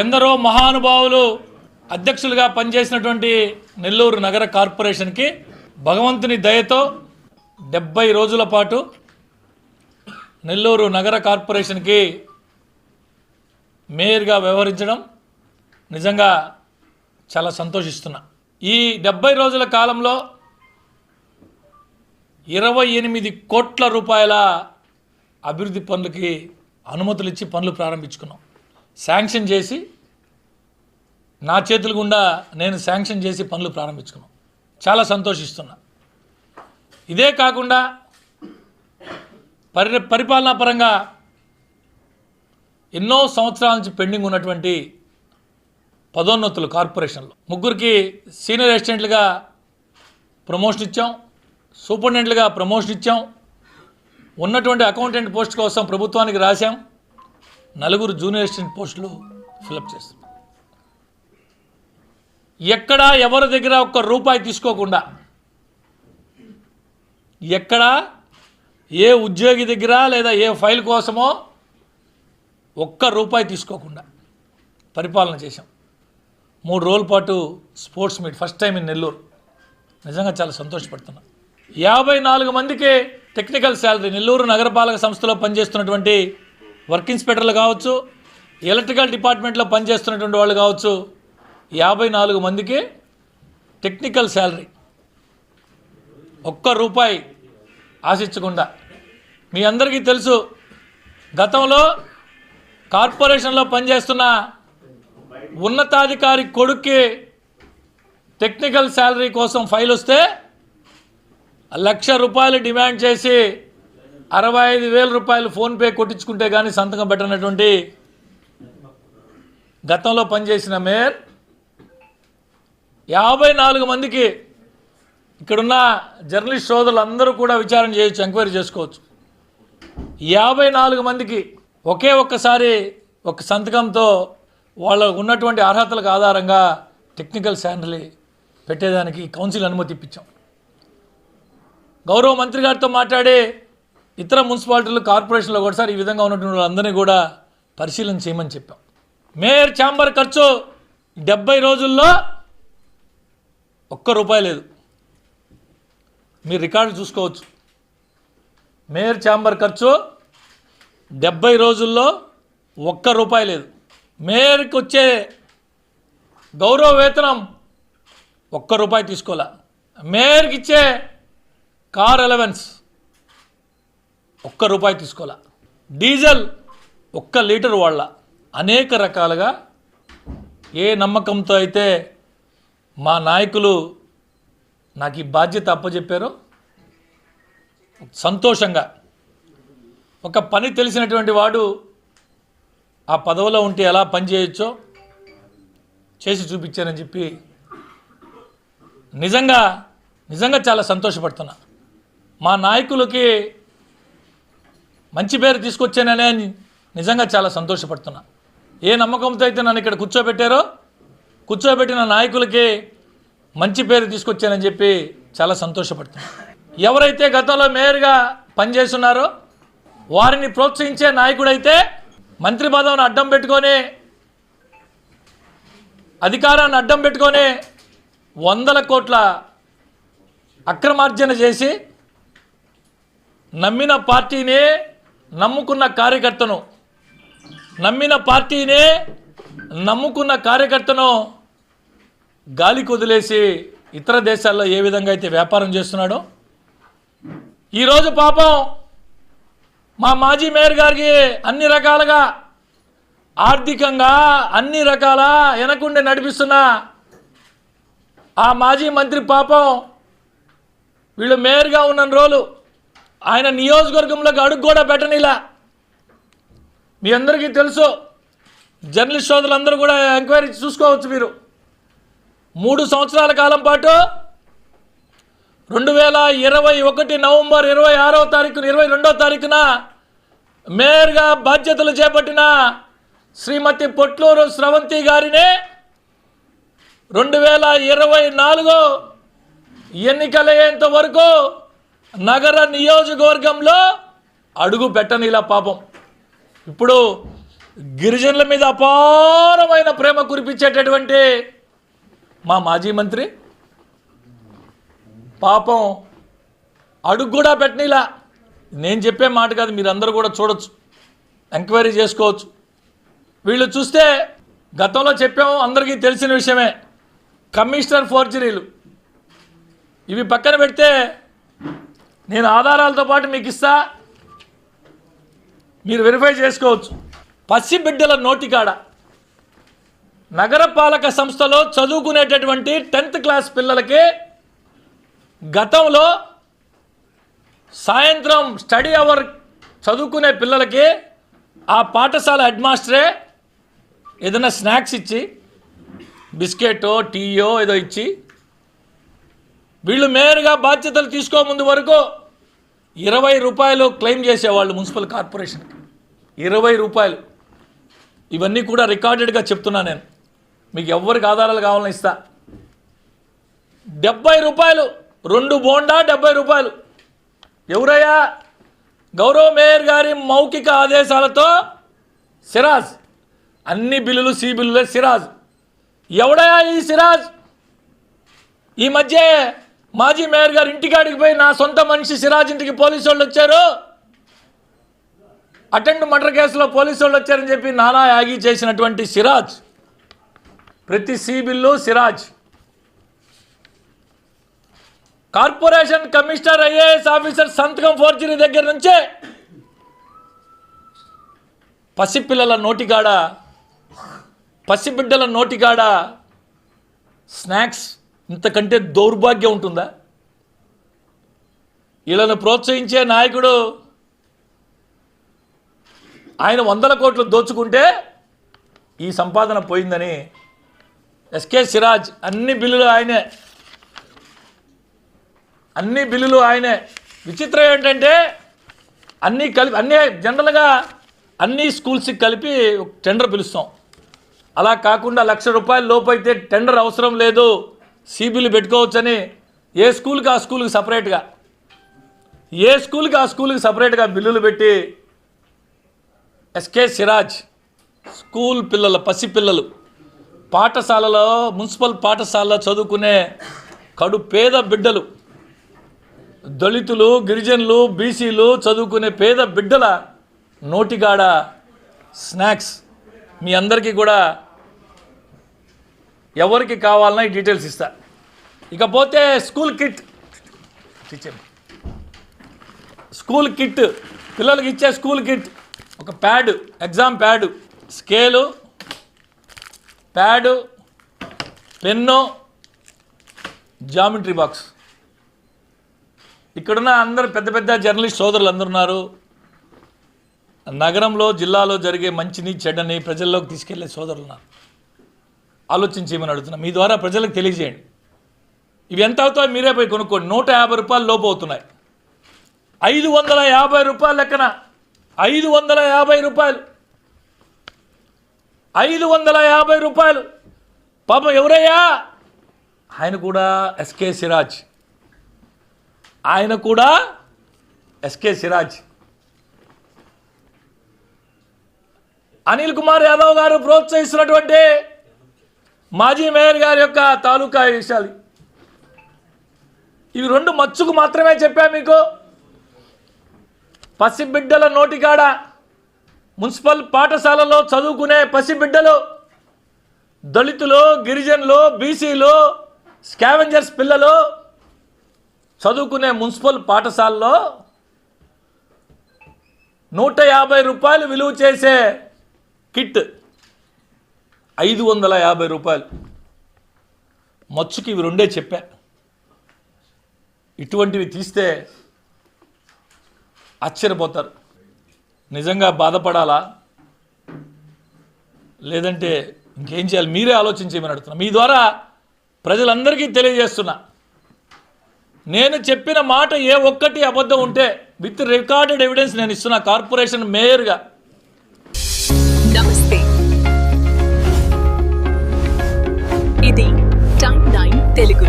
ఎందరో మహానుభావులు అధ్యక్షులుగా పనిచేసినటువంటి నెల్లూరు నగర కార్పొరేషన్కి భగవంతుని దయతో 70 రోజుల పాటు నెల్లూరు నగర కార్పొరేషన్కి మేయర్గా వ్యవహరించడం నిజంగా చాలా సంతోషిస్తున్నా. ఈ 70 రోజుల కాలంలో 28 కోట్ల రూపాయల అభివృద్ధి పనులకి అనుమతులు ఇచ్చి పనులు ప్రారంభించుకున్నాం. శాంక్షన్ చేసి నా చేతుల గుండా నేను శాంక్షన్ చేసి పనులు ప్రారంభించుకున్నాం. చాలా సంతోషిస్తున్నా. ఇదే కాకుండా పరిపాలనా పరంగా ఎన్నో సంవత్సరాల నుంచి పెండింగ్ ఉన్నటువంటి పదోన్నతులు కార్పొరేషన్లో 3కి సీనియర్ అసిస్టెంట్లుగా ప్రమోషన్ ఇచ్చాం, సూపరింటెండెంట్లుగా ప్రమోషన్ ఇచ్చాం. ఉన్నటువంటి అకౌంటెంట్ పోస్ట్ కోసం ప్రభుత్వానికి రాశాం. 4 జూనియర్ అసిస్టెంట్ పోస్టులు ఫిలప్ చేస్తాం. ఎక్కడా ఎవరి దగ్గర ఒక్క రూపాయి తీసుకోకుండా, ఎక్కడా ఏ ఉద్యోగి దగ్గర లేదా ఏ ఫైల్ కోసమో ఒక్క రూపాయి తీసుకోకుండా పరిపాలన చేశాం. 3 రోజుల పాటు sports meet first time in Nellore. నిజంగా చాలా సంతోషపడుతున్నా. 54 మందికి టెక్నికల్ శాలరీ నెల్లూరు నగరపాలక సంస్థలో పనిచేస్తున్నటువంటి వర్క్ ఇన్స్పెక్టర్లు కావచ్చు, ఎలక్ట్రికల్ డిపార్ట్మెంట్లో పనిచేస్తున్నటువంటి వాళ్ళు కావచ్చు, 54 మందికి టెక్నికల్ శాలరీ ఒక్క రూపాయి ఆశించకుండా. మీ అందరికీ తెలుసు, గతంలో కార్పొరేషన్లో పనిచేస్తున్న ఉన్నతాధికారి కొడుక్కి టెక్నికల్ శాలరీ కోసం ఫైల్ వస్తే 1,00,000 రూపాయలు డిమాండ్ చేసి 65,000 రూపాయలు ఫోన్పే కొట్టించుకుంటే కానీ సంతకం పెట్టినటువంటి గతంలో పనిచేసిన మేయర్ 54 మందికి, ఇక్కడున్న జర్నలిస్ట్ సోదరులు అందరూ కూడా విచారణ చేయొచ్చు, ఎంక్వైరీ చేసుకోవచ్చు. 54 మందికి ఒకే ఒక్కసారి ఒక సంతకంతో వాళ్ళ ఉన్నటువంటి అర్హతలకు ఆధారంగా టెక్నికల్ శాలరీ పెట్టేదానికి కౌన్సిల్ అనుమతి ఇప్పించాం. గౌరవ మంత్రి గారితో మాట్లాడి ఇతర మున్సిపాలిటీలు కార్పొరేషన్లో కూడా సార్ ఈ విధంగా ఉన్నటువంటి వాళ్ళందరినీ కూడా పరిశీలన చేయమని చెప్పాం. మేయర్ ఛాంబర్ ఖర్చు 70 రోజుల్లో ఒక్క రూపాయి లేదు. మీరు రికార్డు చూసుకోవచ్చు. మేయర్ ఛాంబర్ ఖర్చు 70 రోజుల్లో ఒక్క రూపాయి లేదు. మేయర్కి వచ్చే గౌరవ వేతనం ఒక్క రూపాయి తీసుకోలే. మేయర్కి ఇచ్చే కార్ అలవెన్స్ ఒక్క రూపాయి తీసుకోలే. డీజిల్ 1 లీటర్ వాళ్ళ. అనేక రకాలుగా ఏ నమ్మకంతో అయితే మా నాయకులు నాకు ఈ బాధ్యత అప్పచెప్పారో సంతోషంగా, ఒక పని తెలిసినటువంటి వాడు ఆ పదవిలో ఉంటే ఎలా పని చేయొచ్చో చేసి చూపించారని చెప్పి నిజంగా చాలా సంతోషపడుతున్నా. మా నాయకులకి మంచి పేరు తీసుకొచ్చాననే నిజంగా చాలా సంతోషపడుతున్నా. ఏ నమ్మకంతో అయితే నన్ను ఇక్కడ కూర్చోబెట్టిన నాయకులకి మంచి పేరు తీసుకొచ్చానని చెప్పి చాలా సంతోషపడుతున్నా. ఎవరైతే గతంలో మేయర్గా పనిచేస్తున్నారో వారిని ప్రోత్సహించే నాయకుడైతే మంత్రి పదవిని అడ్డం పెట్టుకొని, అధికారాన్ని అడ్డం పెట్టుకొని 100 కోట్ల అక్రమార్జన చేసి నమ్మిన పార్టీని, నమ్ముకున్న కార్యకర్తను గాలికి వదిలేసి ఇతర దేశాల్లో ఏ విధంగా అయితే వ్యాపారం చేస్తున్నాడో, ఈరోజు పాపం మా మాజీ మేయర్ గారికి అన్ని రకాలుగా ఆర్థికంగా అన్ని రకాల వెనకుండి నడిపిస్తున్న ఆ మాజీ మంత్రి పాపం వీళ్ళు మేయర్గా ఉన్న రోజులు ఆయన నియోజకవర్గంలోకి అడుగు కూడా పెట్టనిలా. మీ అందరికీ తెలుసు, జర్నలిస్ట్ సోదరులందరూ కూడా ఎంక్వైరీ చూసుకోవచ్చు. మీరు 3 సంవత్సరాల కాలం పాటు 2021 నవంబర్ 26వ తారీఖున 22వ తారీఖున మేయర్గా బాధ్యతలు చేపట్టిన శ్రీమతి పొట్లూరు స్రవంతి గారిని 2024 ఎన్నికలయ్యేంత వరకు నగర నియోజకవర్గంలో అడుగు పెట్టనిలా పాపం. ఇప్పుడు గిరిజనుల మీద అపారమైన ప్రేమ కురిపించేటటువంటి మా మాజీ మంత్రి పాపం అడుగు కూడా పెట్టనీలా. నేను చెప్పే మాట కాదు, మీరు అందరూ కూడా చూడొచ్చు, ఎంక్వైరీ చేసుకోవచ్చు. వీళ్ళు చూస్తే గతంలో చెప్పాము, అందరికీ తెలిసిన విషయమే, కమిషనర్ ఫోర్జరీలు. ఇవి పక్కన పెడితే నేను ఆధారాలతో పాటు మీకు ఇస్తా, మీరు వెరిఫై చేసుకోవచ్చు. పసిబిడ్డల నోటికాడ నగరపాలక సంస్థలో చదువుకునేటటువంటి 10th క్లాస్ పిల్లలకి గతంలో సాయంత్రం స్టడీ అవర్ చదువుకునే పిల్లలకి ఆ పాఠశాల హెడ్ మాస్టరే ఏదైనా స్నాక్స్ ఇచ్చి, బిస్కెటో టీయో ఏదో ఇచ్చి, వీళ్ళు మేయర్గా బాధ్యతలు తీసుకోముందు వరకు 20 రూపాయలు క్లెయిమ్ చేసేవాళ్ళు మున్సిపల్ కార్పొరేషన్కి. 20 రూపాయలు. ఇవన్నీ కూడా రికార్డెడ్గా చెప్తున్నా నేను, మీకు ఎవరికి ఆధారాలు కావాలని ఇస్తా. 70 రూపాయలు 2 బోండా 70 రూపాయలు. ఎవరయ్యా? గౌరవ మేయర్ గారి మౌఖిక ఆదేశాలతో సిరాజ్, అన్ని బిల్లులు సి బిల్లులే సిరాజ్. ఎవడయా ఈ సిరాజ్? ఈ మధ్య మాజీ మేయర్ గారు ఇంటికాడికి పోయి నా సొంత మనిషి సిరాజ్ ఇంటికి పోలీసు వాళ్ళు వచ్చారు, అటెండ్ మర్డర్ కేసులో పోలీసు వాళ్ళు వచ్చారని చెప్పి నానా యాగి చేసినటువంటి సిరాజ్, ప్రతి C bill Siraj. Corporation commissioner IAS officer సంతకం ఫోర్జరీ దగ్గర నుంచే పసిపిల్లల నోటికాడ, పసిబిడ్డల నోటికాడ స్నాక్స్ ఇంతకంటే దౌర్భాగ్యం ఉంటుందా? వీళ్ళను ప్రోత్సహించే నాయకుడు ఆయన 100 కోట్లు దోచుకుంటే ఈ సంపాదన పోయిందని ఎస్కే సిరాజ్ అన్ని బిల్లులు ఆయనే, అన్ని బిల్లులు ఆయనే. విచిత్రం ఏంటంటే అన్నీ కలిపి, అన్నీ జనరల్గా అన్ని స్కూల్స్కి కలిపి టెండర్ పిలుస్తాం. అలా కాకుండా 1,00,000 రూపాయల లోపు అయితే టెండర్ అవసరం లేదు, సిబిలు పెట్టుకోవచ్చని ఏ స్కూల్కి ఆ స్కూల్కి సపరేట్గా, ఏ స్కూల్కి ఆ స్కూల్కి సపరేట్గా బిల్లులు పెట్టి ఎస్కే సిరాజ్ స్కూల్ పిల్లలు, పసిపిల్లలు, పాఠశాలలో, మున్సిపల్ పాఠశాలలో చదువుకునే కడు పేద బిడ్డలు, దళితులు, గిరిజనులు, బీసీలు చదువుకునే పేద బిడ్డల నోటిగాడ స్నాక్స్. మీ అందరికీ కూడా ఎవరికి కావాలన్నా ఈ డీటెయిల్స్ ఇస్తా. ఇకపోతే స్కూల్ కిట్, స్కూల్ కిట్ పిల్లలకి ఇచ్చే స్కూల్ కిట్, ఒక pad, exam pad, scale, pad, pen, geometry box. ఇక్కడున్న అందరు పెద్ద పెద్ద జర్నలిస్ట్ సోదరులు అందరు ఉన్నారు. నగరంలో, జిల్లాలో జరిగే మంచిని చెడ్డని ప్రజల్లోకి తీసుకెళ్లే సోదరులు ఉన్నారు. ఆలోచించేయమని అడుగుతున్నా, మీ ద్వారా ప్రజలకు తెలియజేయండి. ఇవి ఎంత అవుతాయో మీరే పోయి కొనుక్కోండి. 150 రూపాయలు లోపు అవుతున్నాయి. 550 రూపాయల లెక్కన, 550 రూపాయలు, 550 రూపాయలు. పాపం ఎవరయ్యా? ఆయన కూడా ఎస్కే సిరాజ్, ఆయన కూడా ఎస్కే సిరాజ్. అనిల్ కుమార్ యాదవ్ గారు ప్రోత్సహిస్తున్నటువంటి మాజీ మేయర్ గారి యొక్క తాలూకా విషయాలు ఇవి 2 మచ్చుకు మాత్రమే చెప్పా మీకు. పసిబిడ్డల నోటికాడ, మున్సిపల్ పాఠశాలలో చదువుకునే పసిబిడ్డలు, దళితులు, గిరిజనులు, బీసీలు, స్కావెంజర్స్ పిల్లలు చదువుకునే మున్సిపల్ పాఠశాలలో 150 రూపాయలు విలువ చేసే కిట్ 550 రూపాయలు. మచ్చుకి ఇవి 2 చెప్పా. ఇటువంటివి తీస్తే ఆశ్చర్యపోతారు. నిజంగా బాధపడాలా లేదంటే ఇంకేం చేయాలి మీరే ఆలోచించేయమని అడుగుతున్నా. మీ ద్వారా ప్రజలందరికీ తెలియజేస్తున్నా, నేను చెప్పిన మాట ఏ ఒక్కటి అబద్ధం ఉంటే విత్ రికార్డెడ్ ఎవిడెన్స్ నేను ఇస్తున్నా కార్పొరేషన్ మేయర్గా. నమస్తే, ఇది టైమ్ 9 తెలుగు.